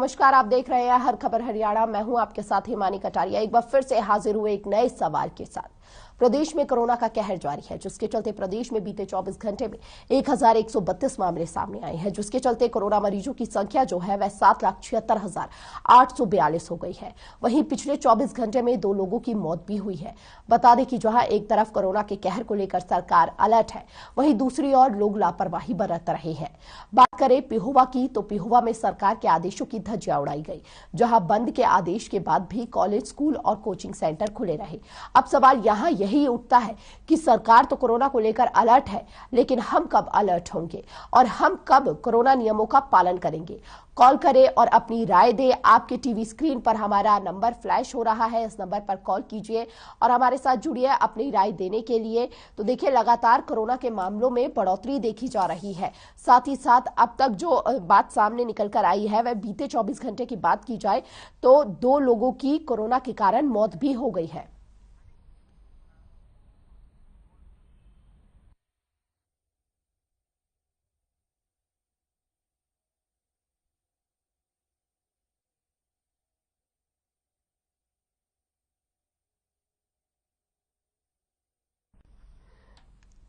नमस्कार, आप देख रहे हैं हर खबर हरियाणा। मैं हूं आपके साथ हिमानी कटारिया। एक बार फिर से हाजिर हुए एक नए सवाल के साथ। प्रदेश में कोरोना का कहर जारी है, जिसके चलते प्रदेश में बीते 24 घंटे में 1132 मामले सामने आए हैं, जिसके चलते कोरोना मरीजों की संख्या जो है वह 7,76,842 हो गई है। वहीं पिछले 24 घंटे में 2 लोगों की मौत भी हुई है। बता दें कि जहां एक तरफ कोरोना के कहर को लेकर सरकार अलर्ट है, वहीं दूसरी ओर लोग लापरवाही बरत रहे हैं। बात करें पिहोवा की, तो पिहोवा में सरकार के आदेशों की धज्जियां उड़ाई गई, जहां बंद के आदेश के बाद भी कॉलेज, स्कूल और कोचिंग सेंटर खुले रहे। अब सवाल यहां यही उठता है कि सरकार तो कोरोना को लेकर अलर्ट है, लेकिन हम कब अलर्ट होंगे और हम कब कोरोना नियमों का पालन करेंगे? कॉल करें और अपनी राय दें। आपके टीवी स्क्रीन पर हमारा नंबर फ्लैश हो रहा है, इस नंबर पर कॉल कीजिए और हमारे साथ जुड़िए अपनी राय देने के लिए। तो देखिए, लगातार कोरोना के मामलों में बढ़ोतरी देखी जा रही है। साथ ही साथ अब तक जो बात सामने निकल कर आई है, वह बीते 24 घंटे की बात की जाए तो 2 लोगों की कोरोना के कारण मौत भी हो गई है।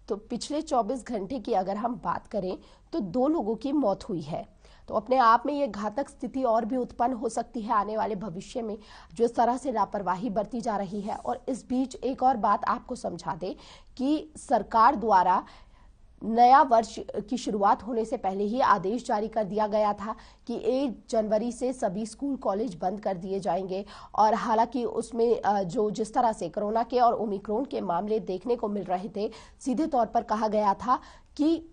तो पिछले 24 घंटे की अगर हम बात करें तो 2 लोगों की मौत हुई है। तो अपने आप में ये घातक स्थिति और भी उत्पन्न हो सकती है आने वाले भविष्य में, जिस तरह से लापरवाही बरती जा रही है। और इस बीच एक और बात आपको समझा दें कि सरकार द्वारा नया वर्ष की शुरुआत होने से पहले ही आदेश जारी कर दिया गया था कि 1 जनवरी से सभी स्कूल कॉलेज बंद कर दिए जाएंगे। और हालांकि उसमें जो जिस तरह से कोरोना के और ओमिक्रॉन के मामले देखने को मिल रहे थे, सीधे तौर पर कहा गया था कि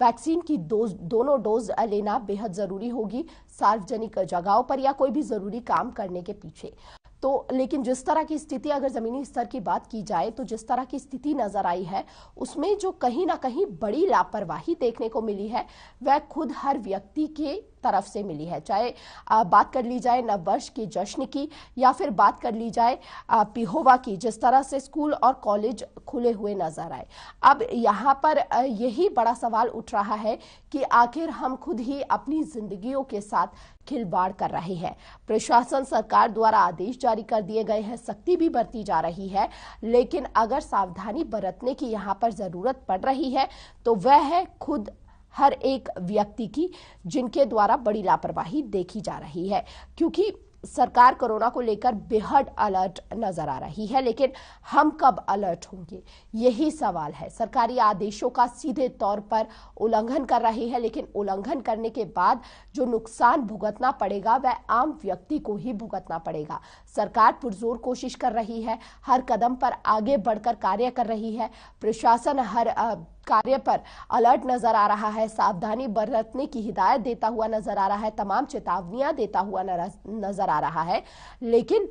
वैक्सीन की दोनों डोज लेना बेहद जरूरी होगी सार्वजनिक जगहों पर या कोई भी जरूरी काम करने के पीछे। तो लेकिन जिस तरह की स्थिति, अगर जमीनी स्तर की बात की जाए तो जिस तरह की स्थिति नजर आई है, उसमें जो कहीं ना कहीं बड़ी लापरवाही देखने को मिली है, वह खुद हर व्यक्ति के तरफ से मिली है। चाहे बात कर ली जाए नववर्ष के जश्न की या फिर बात कर ली जाए पिहोवा की, जिस तरह से स्कूल और कॉलेज खुले हुए नजर आए। अब यहाँ पर यही बड़ा सवाल उठ रहा है कि आखिर हम खुद ही अपनी जिंदगियों के साथ खिलवाड़ कर रहे हैं। प्रशासन, सरकार द्वारा आदेश जारी कर दिए गए हैं, सख्ती भी बरती जा रही है, लेकिन अगर सावधानी बरतने की यहाँ पर जरूरत पड़ रही है तो वह है खुद हर एक व्यक्ति की, जिनके द्वारा बड़ी लापरवाही देखी जा रही है। क्योंकि सरकार कोरोना को लेकर बेहद अलर्ट नजर आ रही है, लेकिन हम कब अलर्ट होंगे, यही सवाल है। सरकारी आदेशों का सीधे तौर पर उल्लंघन कर रही है, लेकिन उल्लंघन करने के बाद जो नुकसान भुगतना पड़ेगा वह आम व्यक्ति को ही भुगतना पड़ेगा। सरकार पुरजोर कोशिश कर रही है, हर कदम पर आगे बढ़कर कार्य कर रही है। प्रशासन हर कार्य पर अलर्ट नजर आ रहा है, सावधानी बरतने की हिदायत देता हुआ नजर आ रहा है, तमाम चेतावनियां देता हुआ नजर आ रहा है। लेकिन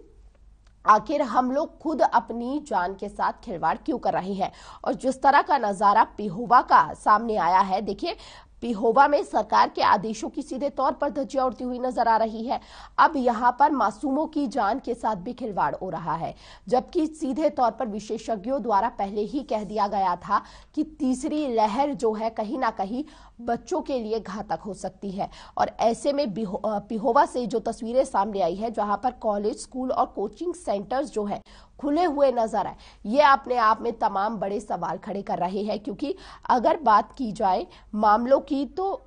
आखिर हम लोग खुद अपनी जान के साथ खिलवाड़ क्यों कर रहे हैं? और जिस तरह का नजारा पिहोवा का सामने आया है, देखिए, पिहोवा में सरकार के आदेशों की सीधे तौर पर धज्जियां उड़ती हुई नजर आ रही है। अब यहां पर मासूमों की जान के साथ भी खिलवाड़ हो रहा है, जबकि सीधे तौर पर विशेषज्ञों द्वारा पहले ही कह दिया गया था कि तीसरी लहर जो है कहीं ना कहीं बच्चों के लिए घातक हो सकती है। और ऐसे में पिहोवा से जो तस्वीरें सामने आई है, जहां पर कॉलेज, स्कूल और कोचिंग सेंटर्स जो है खुले हुए नजर आए, ये अपने आप में तमाम बड़े सवाल खड़े कर रहे हैं। क्योंकि अगर बात की जाए मामलों की तो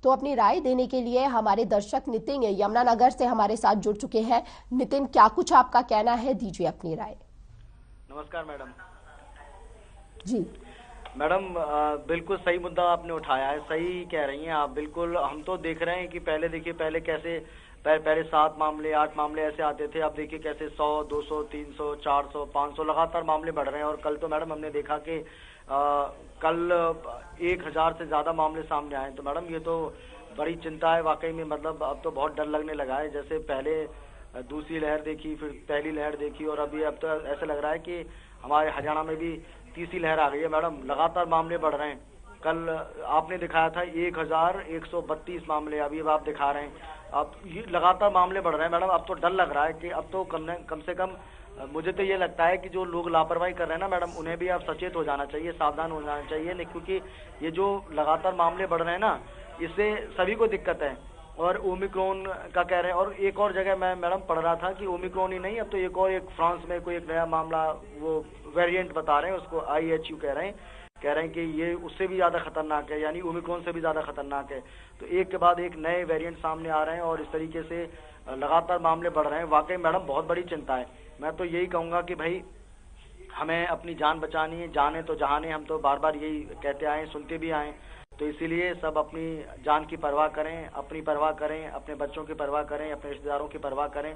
अपनी राय देने के लिए हमारे दर्शक नितिन यमुनानगर से हमारे साथ जुड़ चुके हैं। नितिन, क्या कुछ आपका कहना है? दीजिए अपनी राय। नमस्कार मैडम। जी मैडम, बिल्कुल सही मुद्दा आपने उठाया है, सही कह रही हैं आप। बिल्कुल हम तो देख रहे हैं कि पहले देखिए, पहले कैसे पहले 7 मामले 8 मामले ऐसे आते थे। अब देखिए कैसे 100, 200, 300, 400, 500 लगातार मामले बढ़ रहे हैं। और कल तो मैडम हमने देखा कि कल 1000 से ज्यादा मामले सामने आए। तो मैडम ये तो बड़ी चिंता है वाकई में। मतलब अब तो बहुत डर लगने लगा है। जैसे पहले दूसरी लहर देखी, फिर पहली लहर देखी, और अभी अब तो ऐसा लग रहा है कि हमारे हरियाणा में भी तीसरी लहर आ गई है। मैडम लगातार मामले बढ़ रहे हैं। कल आपने दिखाया था 1132 मामले, अभी अब आप दिखा रहे हैं। अब ये लगातार मामले बढ़ रहे हैं मैडम। अब तो डर लग रहा है कि अब तो कम से कम मुझे तो ये लगता है कि जो लोग लापरवाही कर रहे हैं ना मैडम, उन्हें भी अब सचेत हो जाना चाहिए, सावधान हो जाना चाहिए, नहीं क्योंकि ये जो लगातार मामले बढ़ रहे हैं ना, इससे सभी को दिक्कत है। और ओमिक्रॉन का कह रहे हैं, और एक और जगह मैं मैडम पढ़ रहा था कि ओमिक्रॉन ही नहीं, अब तो एक फ्रांस में कोई एक नया मामला, वो वेरिएंट बता रहे हैं, उसको IHU कह रहे हैं कि ये उससे भी ज्यादा खतरनाक है, यानी ओमिक्रॉन से भी ज्यादा खतरनाक है। तो एक के बाद एक नए वेरिएंट सामने आ रहे हैं और इस तरीके से लगातार मामले बढ़ रहे हैं। वाकई मैडम बहुत बड़ी चिंता है। मैं तो यही कहूंगा कि भाई हमें अपनी जान बचानी है, जाने तो जहाने, हम तो बार बार यही कहते आए, सुनते भी आए। तो इसीलिए सब अपनी जान की परवाह करें, अपनी परवाह करें, अपने बच्चों की परवाह करें, अपने रिश्तेदारों की परवाह करें।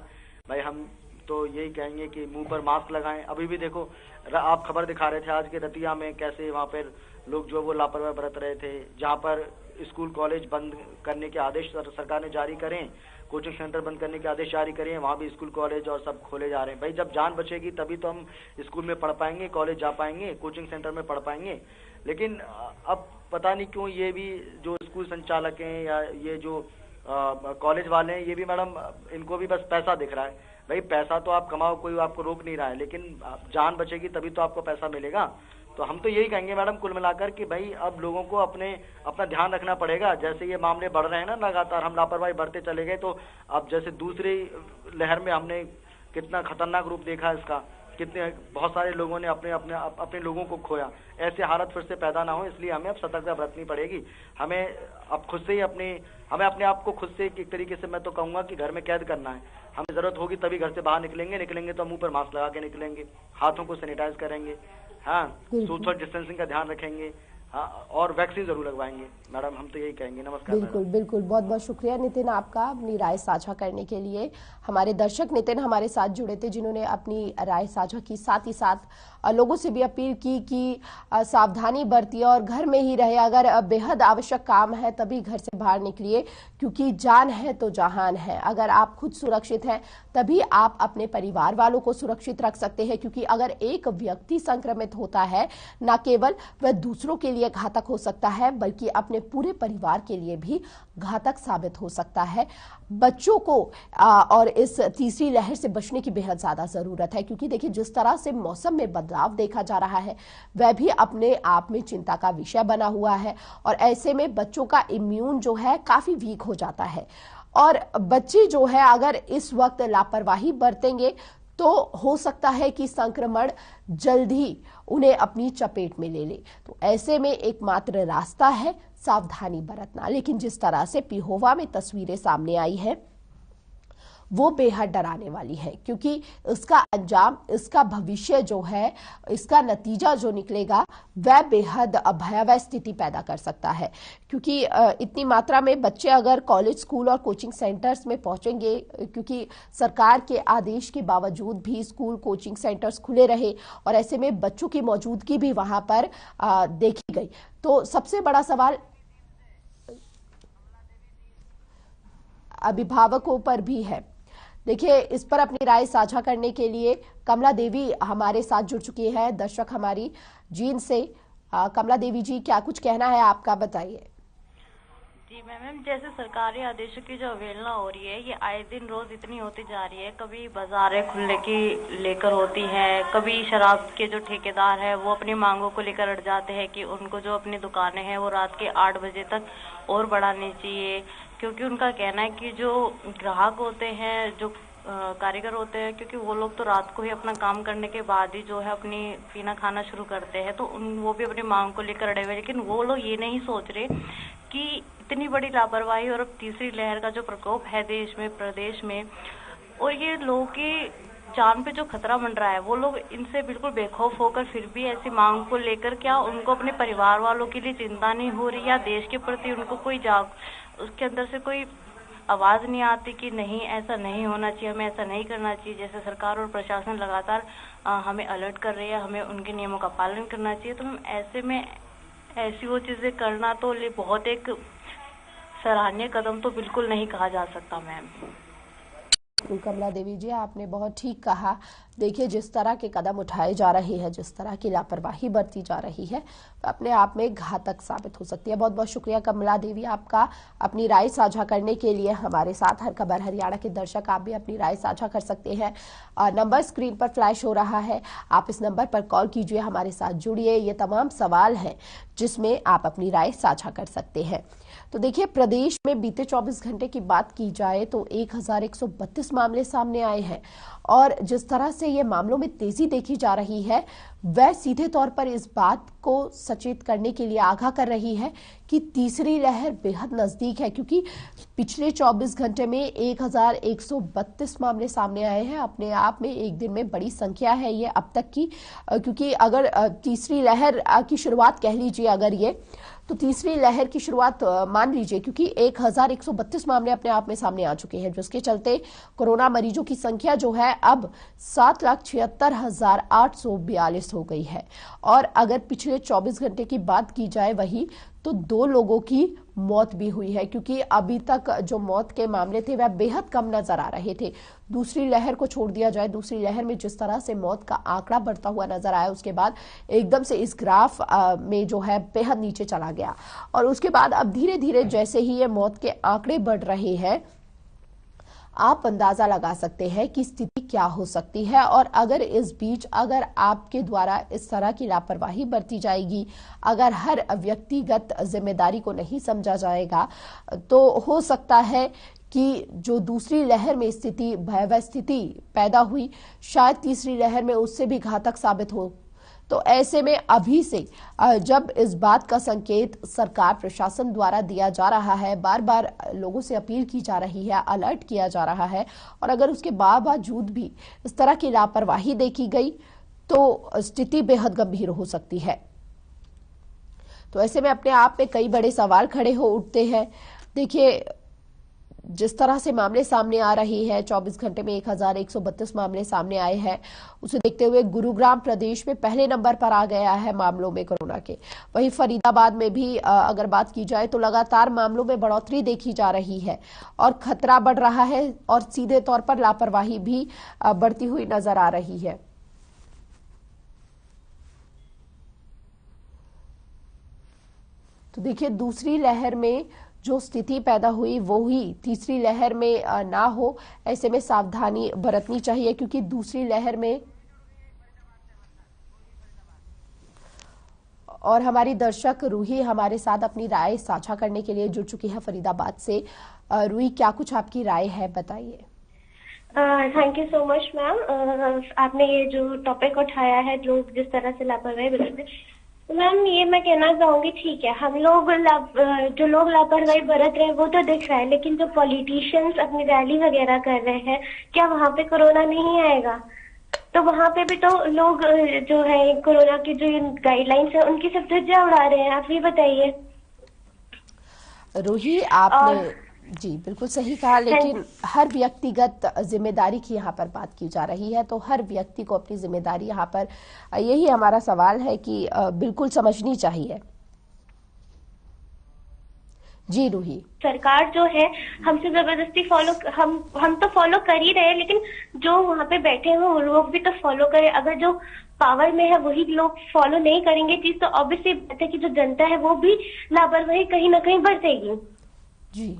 भाई हम तो यही कहेंगे कि मुंह पर मास्क लगाएं। अभी भी देखो, आप खबर दिखा रहे थे आज के रतिया में, कैसे वहाँ पर लोग जो वो लापरवाही बरत रहे थे, जहाँ पर स्कूल कॉलेज बंद करने के आदेश सरकार ने जारी करें, कोचिंग सेंटर बंद करने के आदेश जारी करें, वहाँ भी स्कूल कॉलेज और सब खोले जा रहे हैं। भाई जब जान बचेगी तभी तो हम स्कूल में पढ़ पाएंगे, कॉलेज जा पाएंगे, कोचिंग सेंटर में पढ़ पाएंगे। लेकिन अब पता नहीं क्यों ये भी जो स्कूल संचालक हैं या ये जो कॉलेज वाले हैं, ये भी मैडम इनको भी बस पैसा दिख रहा है। भाई पैसा तो आप कमाओ, कोई आपको रोक नहीं रहा है, लेकिन जान बचेगी तभी तो आपको पैसा मिलेगा। तो हम तो यही कहेंगे मैडम कुल मिलाकर कि भाई अब लोगों को अपना ध्यान रखना पड़ेगा। जैसे ये मामले बढ़ रहे हैं ना लगातार, हम लापरवाही बढ़ते चले गए, तो अब जैसे दूसरी लहर में हमने कितना खतरनाक रूप देखा इसका, कितने बहुत सारे लोगों ने अपने लोगों को खोया। ऐसे हालत फिर से पैदा ना हो, इसलिए हमें अब सतर्कता बरतनी पड़ेगी। हमें अब खुद से ही हमें अपने आप को खुद से एक तरीके से मैं तो कहूंगा कि घर में कैद करना है। हमें जरूरत होगी तभी घर से बाहर निकलेंगे तो मुंह पर मास्क लगा के निकलेंगे, हाथों को सैनिटाइज करेंगे, हाँ, सोशल डिस्टेंसिंग का ध्यान रखेंगे, हाँ, और वैक्सीन जरूर लगवाएंगे। मैडम हम तो यही कहेंगे। नमस्कार। बिल्कुल बिल्कुल, बहुत बहुत शुक्रिया नितिन आपका अपनी राय साझा करने के लिए। हमारे दर्शक नितिन हमारे साथ जुड़े थे, जिन्होंने अपनी राय साझा की, साथ ही साथ लोगों से भी अपील की कि सावधानी बरतिए और घर में ही रहे। अगर बेहद आवश्यक काम है तभी घर से बाहर निकलिए, क्योंकि जान है तो जहान है। अगर आप खुद सुरक्षित हैं तभी आप अपने परिवार वालों को सुरक्षित रख सकते हैं, क्योंकि अगर एक व्यक्ति संक्रमित होता है, न केवल वह दूसरों के लिए घातक हो सकता है बल्कि अपने पूरे परिवार के लिए भी घातक साबित हो सकता है। बच्चों को और इस तीसरी लहर से बचने की बेहद ज्यादा जरूरत है, क्योंकि देखिए जिस तरह से मौसम में बदलाव देखा जा रहा है वह भी अपने आप में चिंता का विषय बना हुआ है। और ऐसे में बच्चों का इम्यून जो है काफी वीक हो जाता है, और बच्चे जो है अगर इस वक्त लापरवाही बरतेंगे तो हो सकता है कि संक्रमण जल्द ही उन्हें अपनी चपेट में ले ले। तो ऐसे में एकमात्र रास्ता है सावधानी बरतना। लेकिन जिस तरह से पिहोवा में तस्वीरें सामने आई है वो बेहद डराने वाली है, क्योंकि इसका अंजाम, इसका भविष्य जो है, इसका नतीजा जो निकलेगा वह बेहद भयावह स्थिति पैदा कर सकता है। क्योंकि इतनी मात्रा में बच्चे अगर कॉलेज, स्कूल और कोचिंग सेंटर्स में पहुंचेंगे, क्योंकि सरकार के आदेश के बावजूद भी स्कूल, कोचिंग सेंटर्स खुले रहे और ऐसे में बच्चों की मौजूदगी भी वहां पर देखी गई। तो सबसे बड़ा सवाल अभिभावकों पर भी है। देखिए, इस पर अपनी राय साझा करने के लिए कमला देवी हमारे साथ जुड़ चुकी है, दर्शक हमारी जींद से। कमला देवी जी, क्या कुछ कहना है आपका, बताइए। जी मैम, जैसे सरकारी आदेशों की जो अवहेलना हो रही है, ये आए दिन रोज इतनी होती जा रही है। कभी बाजारें खुलने की लेकर होती है, कभी शराब के जो ठेकेदार है वो अपनी मांगों को लेकर अड़ जाते हैं कि उनको जो अपनी दुकानें हैं वो रात के 8 बजे तक और बढ़ानी चाहिए, क्योंकि उनका कहना है कि जो ग्राहक होते हैं, जो कारीगर होते हैं, क्योंकि वो लोग तो रात को ही अपना काम करने के बाद ही जो है अपनी पीना खाना शुरू करते हैं, तो वो भी अपनी मांग को लेकर अड़े हुए। लेकिन वो लोग ये नहीं सोच रहे कि इतनी बड़ी लापरवाही और अब तीसरी लहर का जो प्रकोप है देश में, प्रदेश में, और ये लोगों की जान पे जो खतरा मंडरा है, वो लोग इनसे बिल्कुल बेखौफ होकर फिर भी ऐसी मांग को लेकर, क्या उनको अपने परिवार वालों के लिए चिंता नहीं हो रही, या देश के प्रति उनको कोई उसके अंदर से कोई आवाज नहीं आती कि नहीं, ऐसा नहीं होना चाहिए, हमें ऐसा नहीं करना चाहिए। जैसे सरकार और प्रशासन लगातार हमें अलर्ट कर रही है, हमें उनके नियमों का पालन करना चाहिए। तो हम ऐसे में ऐसी वो चीजें करना तो बहुत एक सराहनीय कदम तो बिल्कुल नहीं कहा जा सकता मैम। बिल्कुल कमला देवी जी, आपने बहुत ठीक कहा। देखिए, जिस तरह के कदम उठाए जा रहे हैं, जिस तरह की लापरवाही बरती जा रही है, अपने आप में घातक साबित हो सकती है। बहुत बहुत शुक्रिया कमला देवी आपका अपनी राय साझा करने के लिए हमारे साथ। हर खबर हरियाणा के दर्शक, आप भी अपनी राय साझा कर सकते हैं। नंबर स्क्रीन पर फ्लैश हो रहा है, आप इस नंबर पर कॉल कीजिए, हमारे साथ जुड़िए। ये तमाम सवाल हैं जिसमें आप अपनी राय साझा कर सकते हैं। तो देखिए, प्रदेश में बीते 24 घंटे की बात की जाए तो 1132 मामले सामने आए हैं और जिस तरह से ये मामलों में तेजी देखी जा रही है, वह सीधे तौर पर इस बात को सचेत करने के लिए आगाह कर रही है कि तीसरी लहर बेहद नजदीक है, क्योंकि पिछले 24 घंटे में 1132 मामले सामने आए हैं। अपने आप में एक दिन में बड़ी संख्या है ये अब तक की, क्योंकि अगर तीसरी लहर की शुरुआत कह लीजिए, अगर ये तो तीसरी लहर की शुरुआत मान लीजिए, क्योंकि 1132 मामले अपने आप में सामने आ चुके हैं, जिसके चलते कोरोना मरीजों की संख्या जो है अब 7,76,842 हो गई है। और अगर पिछले 24 घंटे की बात की जाए वही, तो 2 लोगों की मौत भी हुई है, क्योंकि अभी तक जो मौत के मामले थे वह बेहद कम नजर आ रहे थे। दूसरी लहर को छोड़ दिया जाए, दूसरी लहर में जिस तरह से मौत का आंकड़ा बढ़ता हुआ नजर आया, उसके बाद एकदम से इस ग्राफ में जो है बेहद नीचे चला गया और उसके बाद अब धीरे धीरे जैसे ही ये मौत के आंकड़े बढ़ रहे हैं, आप अंदाजा लगा सकते हैं कि स्थिति क्या हो सकती है। और अगर इस बीच अगर आपके द्वारा इस तरह की लापरवाही बरती जाएगी, अगर हर व्यक्तिगत जिम्मेदारी को नहीं समझा जाएगा, तो हो सकता है कि जो दूसरी लहर में स्थिति, भयावह स्थिति पैदा हुई, शायद तीसरी लहर में उससे भी घातक साबित हो। तो ऐसे में अभी से जब इस बात का संकेत सरकार प्रशासन द्वारा दिया जा रहा है, बार बार लोगों से अपील की जा रही है, अलर्ट किया जा रहा है, और अगर उसके बावजूद भी इस तरह की लापरवाही देखी गई तो स्थिति बेहद गंभीर हो सकती है। तो ऐसे में अपने आप में कई बड़े सवाल खड़े हो उठते हैं। देखिए, जिस तरह से मामले सामने आ रही है, 24 घंटे में 1132 मामले सामने आए हैं, उसे देखते हुए गुरुग्राम प्रदेश में पहले नंबर पर आ गया है मामलों में कोरोना के। वहीं फरीदाबाद में भी अगर बात की जाए तो लगातार मामलों में बढ़ोतरी देखी जा रही है और खतरा बढ़ रहा है और सीधे तौर पर लापरवाही भी बढ़ती हुई नजर आ रही है। तो देखिए, दूसरी लहर में जो स्थिति पैदा हुई वो ही तीसरी लहर में ना हो, ऐसे में सावधानी बरतनी चाहिए, क्योंकि दूसरी लहर में, और हमारी दर्शक रूही हमारे साथ अपनी राय साझा करने के लिए जुड़ चुकी है फरीदाबाद से। रूही, क्या कुछ आपकी राय है, बताइए। Thank you so much ma'am. आपने ये जो टॉपिक उठाया है, लोग जिस तरह से लापरवाही बरतते, मैम ये मैं कहना चाहूंगी, ठीक है, हम लोग जो लोग लापरवाही बरत रहे हैं वो तो दिख रहा है, लेकिन जो पॉलिटिशियंस अपनी रैली वगैरह कर रहे हैं, क्या वहां पे कोरोना नहीं आएगा? तो वहां पे भी तो लोग जो है कोरोना की जो गाइडलाइंस है उनकी सब धज्जियां उड़ा रहे हैं। आप ये बताइए। रूही, आपने जी बिल्कुल सही कहा, लेकिन हर व्यक्तिगत जिम्मेदारी की यहाँ पर बात की जा रही है, तो हर व्यक्ति को अपनी जिम्मेदारी यहाँ पर, यही हमारा सवाल है कि बिल्कुल समझनी चाहिए। जी रूही, सरकार जो है हमसे जबरदस्ती हम तो फॉलो कर ही रहे हैं, लेकिन जो वहाँ पे बैठे हुए वो लोग भी तो फॉलो करें। अगर जो पावर में है वही लोग फॉलो नहीं करेंगे चीज, तो ऑब्वियसली बात है कि जो जनता है वो भी लापरवाही कहीं ना कहीं बरतेगी। जी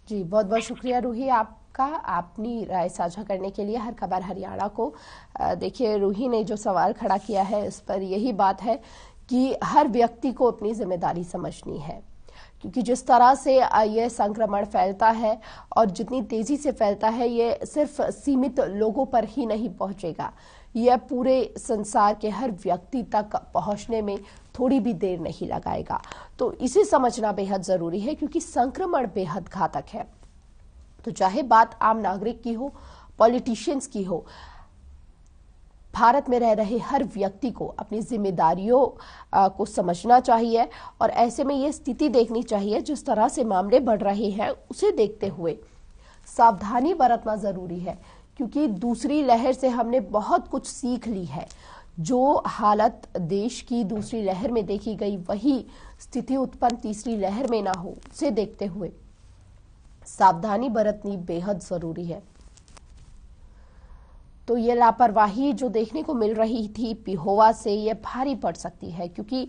जी, बहुत बहुत शुक्रिया रूही आपका अपनी राय साझा करने के लिए हर खबर हरियाणा को। देखिए, रूही ने जो सवाल खड़ा किया है इस पर यही बात है कि हर व्यक्ति को अपनी जिम्मेदारी समझनी है, क्योंकि जिस तरह से यह संक्रमण फैलता है और जितनी तेजी से फैलता है, ये सिर्फ सीमित लोगों पर ही नहीं पहुंचेगा, यह पूरे संसार के हर व्यक्ति तक पहुंचने में थोड़ी भी देर नहीं लगाएगा। तो इसे समझना बेहद जरूरी है, क्योंकि संक्रमण बेहद घातक है। तो चाहे बात आम नागरिक की हो, पॉलिटिशियंस की हो, भारत में रह रहे हर व्यक्ति को अपनी जिम्मेदारियों को समझना चाहिए और ऐसे में ये स्थिति देखनी चाहिए, जिस तरह से मामले बढ़ रहे हैं उसे देखते हुए सावधानी बरतना जरूरी है, क्योंकि दूसरी लहर से हमने बहुत कुछ सीख ली है। जो हालत देश की दूसरी लहर में देखी गई, वही स्थिति उत्पन्न तीसरी लहर में ना हो, उसे देखते हुए सावधानी बरतनी बेहद जरूरी है। तो ये लापरवाही जो देखने को मिल रही थी पिहोवा से, ये भारी पड़ सकती है, क्योंकि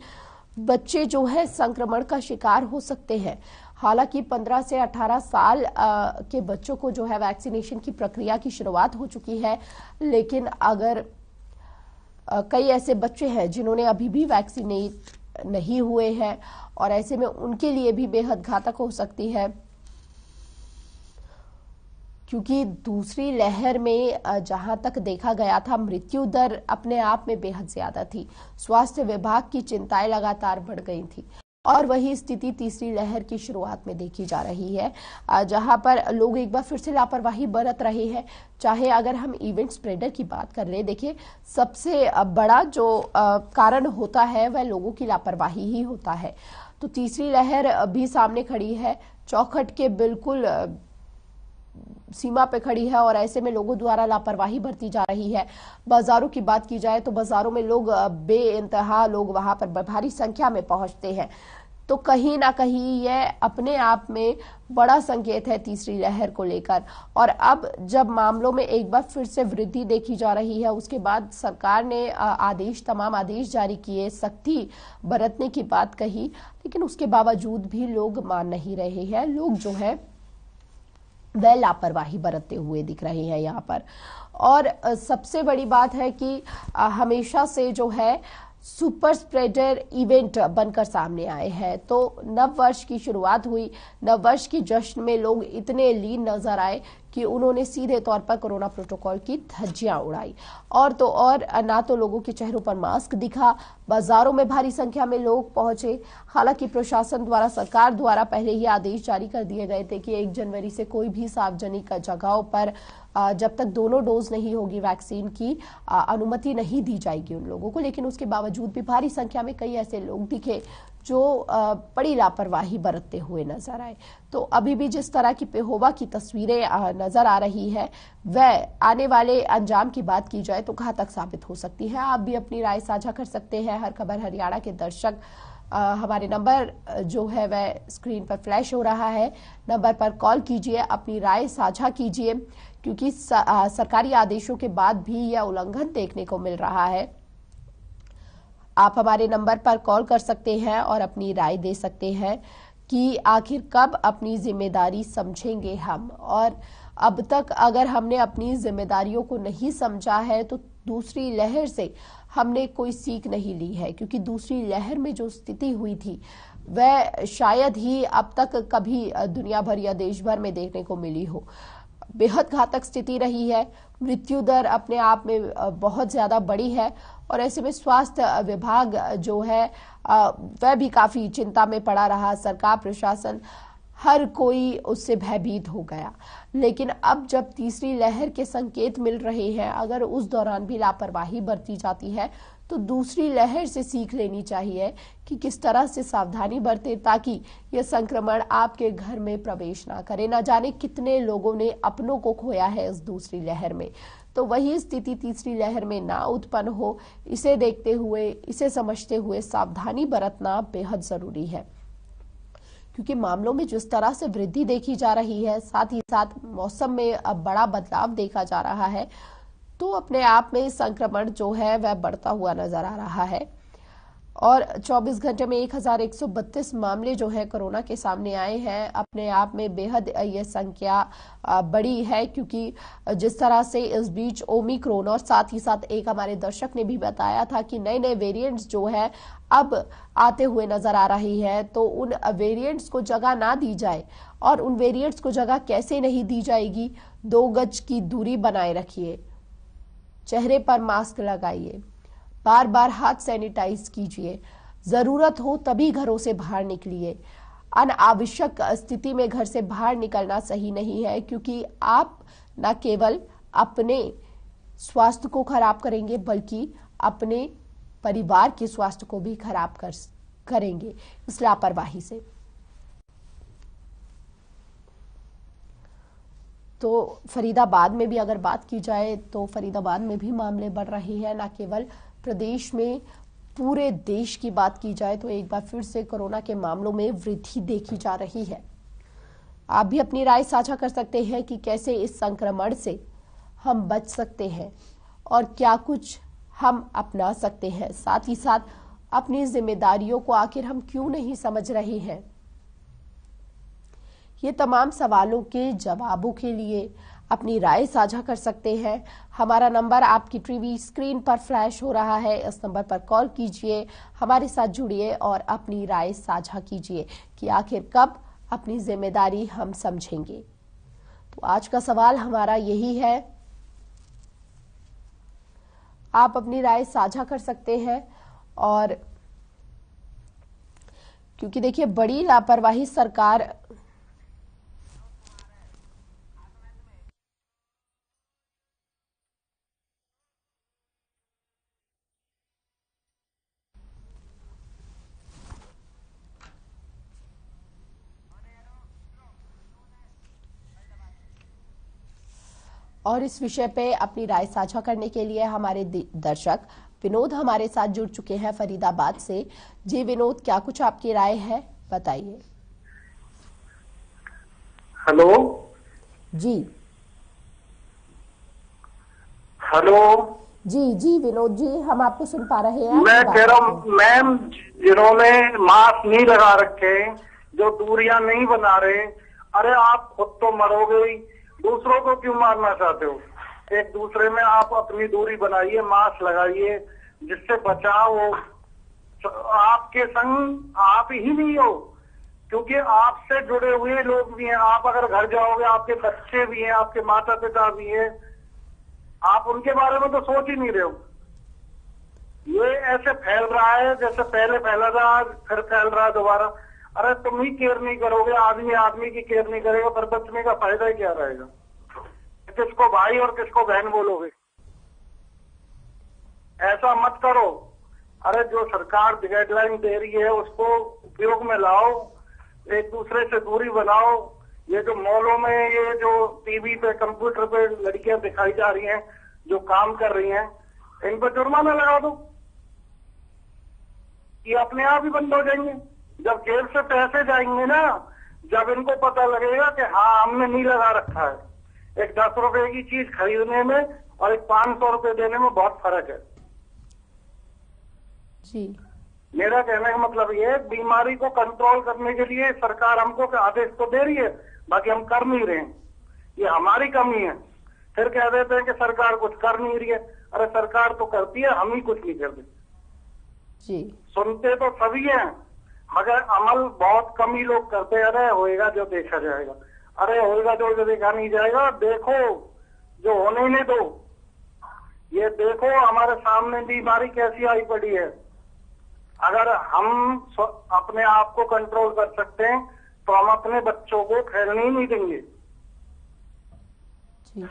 बच्चे जो है संक्रमण का शिकार हो सकते हैं। हालांकि 15 से 18 साल के बच्चों को जो है वैक्सीनेशन की प्रक्रिया की शुरुआत हो चुकी है, लेकिन अगर कई ऐसे बच्चे हैं जिन्होंने अभी भी वैक्सीनेट नहीं हुए हैं और ऐसे में उनके लिए भी बेहद घातक हो सकती है, क्योंकि दूसरी लहर में जहां तक देखा गया था मृत्यु दर अपने आप में बेहद ज्यादा थी। स्वास्थ्य विभाग की चिंताएं लगातार बढ़ गई थी और वही स्थिति तीसरी लहर की शुरुआत में देखी जा रही है, जहां पर लोग एक बार फिर से लापरवाही बरत रहे हैं। चाहे अगर हम इवेंट स्प्रेडर की बात कर ले, देखिए सबसे बड़ा जो कारण होता है वह लोगों की लापरवाही ही होता है। तो तीसरी लहर भी सामने खड़ी है, चौखट के बिल्कुल सीमा पे खड़ी है और ऐसे में लोगों द्वारा लापरवाही बरती जा रही है। बाजारों की बात की जाए तो बाजारों में लोग बेइंतहा लोग वहां पर भारी संख्या में पहुंचते हैं। तो कहीं ना कहीं यह अपने आप में बड़ा संकेत है तीसरी लहर को लेकर। और अब जब मामलों में एक बार फिर से वृद्धि देखी जा रही है, उसके बाद सरकार ने तमाम आदेश जारी किए, सख्ती बरतने की बात कही, लेकिन उसके बावजूद भी लोग मान नहीं रहे हैं। लोग जो है वह लापरवाही बरतते हुए दिख रहे हैं यहाँ पर। और सबसे बड़ी बात है कि हमेशा से जो है सुपर स्प्रेडर इवेंट बनकर सामने आए हैं। तो नव वर्ष की शुरुआत हुई, नव वर्ष की जश्न में लोग इतने लीन नजर आए कि उन्होंने सीधे तौर पर कोरोना प्रोटोकॉल की धज्जियां उड़ाई। और तो और ना तो लोगों के चेहरों पर मास्क दिखा, बाजारों में भारी संख्या में लोग पहुंचे। हालांकि प्रशासन द्वारा, सरकार द्वारा पहले ही आदेश जारी कर दिए गए थे कि 1 जनवरी से कोई भी सार्वजनिक जगहों पर जब तक दोनों डोज नहीं होगी वैक्सीन की, अनुमति नहीं दी जाएगी उन लोगों को। लेकिन उसके बावजूद भी भारी संख्या में कई ऐसे लोग दिखे जो बड़ी लापरवाही बरतते हुए नजर आए। तो अभी भी जिस तरह की पेहोवा की तस्वीरें नजर आ रही है, वह आने वाले अंजाम की बात की जाए तो घातक साबित हो सकती है। आप भी अपनी राय साझा कर सकते हैं। हर खबर हरियाणा के दर्शक हमारे नंबर जो है वह स्क्रीन पर फ्लैश हो रहा है, नंबर पर कॉल कीजिए, अपनी राय साझा कीजिए, क्योंकि सरकारी आदेशों के बाद भी यह उल्लंघन देखने को मिल रहा है। आप हमारे नंबर पर कॉल कर सकते हैं और अपनी राय दे सकते हैं कि आखिर कब अपनी जिम्मेदारी समझेंगे हम। और अब तक अगर हमने अपनी जिम्मेदारियों को नहीं समझा है तो दूसरी लहर से हमने कोई सीख नहीं ली है, क्योंकि दूसरी लहर में जो स्थिति हुई थी वह शायद ही अब तक कभी दुनिया भर या देश भर में देखने को मिली हो। बेहद घातक स्थिति रही है, मृत्यु दर अपने आप में बहुत ज्यादा बड़ी है और ऐसे में स्वास्थ्य विभाग जो है वह भी काफी चिंता में पड़ा रहा। सरकार, प्रशासन, हर कोई उससे भयभीत हो गया। लेकिन अब जब तीसरी लहर के संकेत मिल रहे हैं, अगर उस दौरान भी लापरवाही बरती जाती है तो दूसरी लहर से सीख लेनी चाहिए कि किस तरह से सावधानी बरते ताकि यह संक्रमण आपके घर में प्रवेश ना करे। ना जाने कितने लोगों ने अपनों को खोया है इस दूसरी लहर में। तो वही स्थिति तीसरी लहर में ना उत्पन्न हो, इसे देखते हुए, इसे समझते हुए सावधानी बरतना बेहद जरूरी है। क्योंकि मामलों में जिस तरह से वृद्धि देखी जा रही है, साथ ही साथ मौसम में अब बड़ा बदलाव देखा जा रहा है, तो अपने आप में संक्रमण जो है वह बढ़ता हुआ नजर आ रहा है। और 24 घंटे में 1132 मामले जो है कोरोना के सामने आए हैं। अपने आप में बेहद यह संख्या बड़ी है, क्योंकि जिस तरह से इस बीच ओमिक्रॉन और साथ ही साथ एक हमारे दर्शक ने भी बताया था कि नए नए वेरिएंट्स जो है अब आते हुए नजर आ रही है, तो उन वेरिएंट्स को जगह ना दी जाए। और उन वेरिएंट्स को जगह कैसे नहीं दी जाएगी? 2 गज की दूरी बनाए रखिए, चेहरे पर मास्क लगाइए, बार बार हाथ सैनिटाइज कीजिए, जरूरत हो तभी घरों से बाहर निकलिए। अनावश्यक स्थिति में घर से बाहर निकलना सही नहीं है, क्योंकि आप न केवल अपने स्वास्थ्य को खराब करेंगे बल्कि अपने परिवार के स्वास्थ्य को भी खराब करेंगे इस लापरवाही से। तो फरीदाबाद में भी अगर बात की जाए तो फरीदाबाद में भी मामले बढ़ रहे हैं। न केवल प्रदेश में, पूरे देश की बात की जाए तो एक बार फिर से कोरोना के मामलों में वृद्धि देखी जा रही है। आप भी अपनी राय साझा कर सकते हैं कि कैसे इस संक्रमण से हम बच सकते हैं और क्या कुछ हम अपना सकते हैं। साथ ही साथ अपनी जिम्मेदारियों को आखिर हम क्यों नहीं समझ रहे हैं। ये तमाम सवालों के जवाबों के लिए अपनी राय साझा कर सकते हैं। हमारा नंबर आपकी टीवी स्क्रीन पर फ्लैश हो रहा है। इस नंबर पर कॉल कीजिए, हमारे साथ जुड़िए और अपनी राय साझा कीजिए कि आखिर कब अपनी जिम्मेदारी हम समझेंगे। तो आज का सवाल हमारा यही है, आप अपनी राय साझा कर सकते हैं। और क्योंकि देखिए बड़ी लापरवाही सरकार और इस विषय पे अपनी राय साझा करने के लिए हमारे दर्शक विनोद हमारे साथ जुड़ चुके हैं फरीदाबाद से। जी विनोद, क्या कुछ आपकी राय है, बताइए। हेलो जी हेलो जी विनोद जी, हम आपको सुन पा रहे हैं। मैं कह रहा हूँ मैम, जिन्होंने मास्क नहीं लगा रखे, जो दूरियां नहीं बना रहे, अरे आप खुद तो मरोगे ही, दूसरों को क्यों मारना चाहते हो। एक दूसरे में आप अपनी दूरी बनाइए, मास्क लगाइए, जिससे बचाव हो। आपके संग आप ही नहीं हो, क्योंकि आपसे जुड़े हुए लोग भी हैं। आप अगर घर जाओगे, आपके बच्चे भी हैं, आपके माता पिता भी हैं, आप उनके बारे में तो सोच ही नहीं रहे हो। ये ऐसे फैल रहा है जैसे पहले फैला था, फिर फैल रहा है दोबारा। अरे तुम ही केयर नहीं करोगे, आदमी आदमी की केयर नहीं करेगा, पर बचने का फायदा ही क्या रहेगा। किसको भाई और किसको बहन बोलोगे। ऐसा मत करो। अरे जो सरकार गाइडलाइन दे रही है उसको उपयोग में लाओ, एक दूसरे से दूरी बनाओ। ये जो मॉलों में ये जो टीवी पे कंप्यूटर पे लड़कियां दिखाई जा रही हैं जो काम कर रही हैं, इन पर जुर्माना लगा दो, ये अपने आप ही बंद हो जाएंगे। जब जेब से पैसे जाएंगे ना, जब इनको पता लगेगा कि हाँ हमने नहीं लगा रखा है। एक 10 रुपए की चीज खरीदने में और एक 500 रुपए देने में बहुत फर्क है जी। मेरा कहने का मतलब ये है, बीमारी को कंट्रोल करने के लिए सरकार हमको आदेश तो दे रही है, बाकी हम कर नहीं रहे हैं। ये हमारी कमी है। फिर कह देते हैं कि सरकार कुछ कर नहीं रही है। अरे सरकार तो करती है, हम ही कुछ नहीं करते जी। सुनते तो सभी हैं, मगर अमल बहुत कम ही लोग करते हैं। अरे होएगा जो देखा जाएगा, अरे होएगा जो देखा नहीं जाएगा। देखो जो होने नहीं दो। ये देखो हमारे सामने बीमारी कैसी आई पड़ी है। अगर हम अपने आप को कंट्रोल कर सकते हैं तो हम अपने बच्चों को फैलने ही नहीं देंगे जी।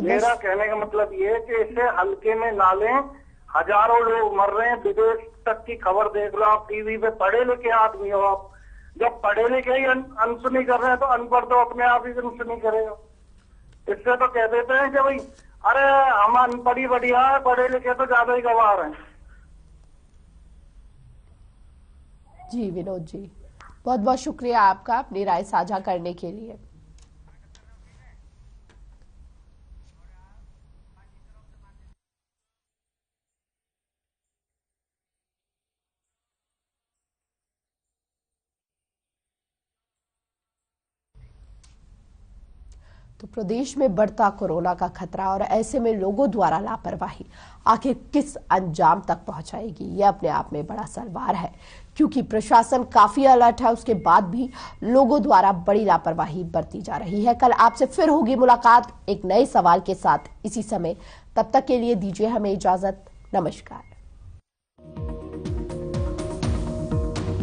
मेरा कहने का मतलब ये है कि इसे हल्के में ना लें। हजारों लोग मर रहे हैं, विदेश तक की खबर देख लो आप टीवी पे। पढ़े लिखे आदमी हो आप, जब पढ़े लिखे ही अनसुनी कर रहे हैं तो अनपढ़ तो अपने आप ही अनसुनी करेगा। इससे तो कह देते हैं कि भाई अरे हम अनपढ़ी बढ़िया है, पढ़े लिखे तो ज्यादा ही गवार हैं। जी विनोद जी, बहुत बहुत शुक्रिया आपका अपनी राय साझा करने के लिए। तो प्रदेश में बढ़ता कोरोना का खतरा और ऐसे में लोगों द्वारा लापरवाही आखिर किस अंजाम तक पहुंचाएगी, यह अपने आप में बड़ा सवाल है। क्योंकि प्रशासन काफी अलर्ट है, उसके बाद भी लोगों द्वारा बड़ी लापरवाही बरती जा रही है। कल आपसे फिर होगी मुलाकात एक नए सवाल के साथ इसी समय। तब तक के लिए दीजिए हमें इजाजत। नमस्कार।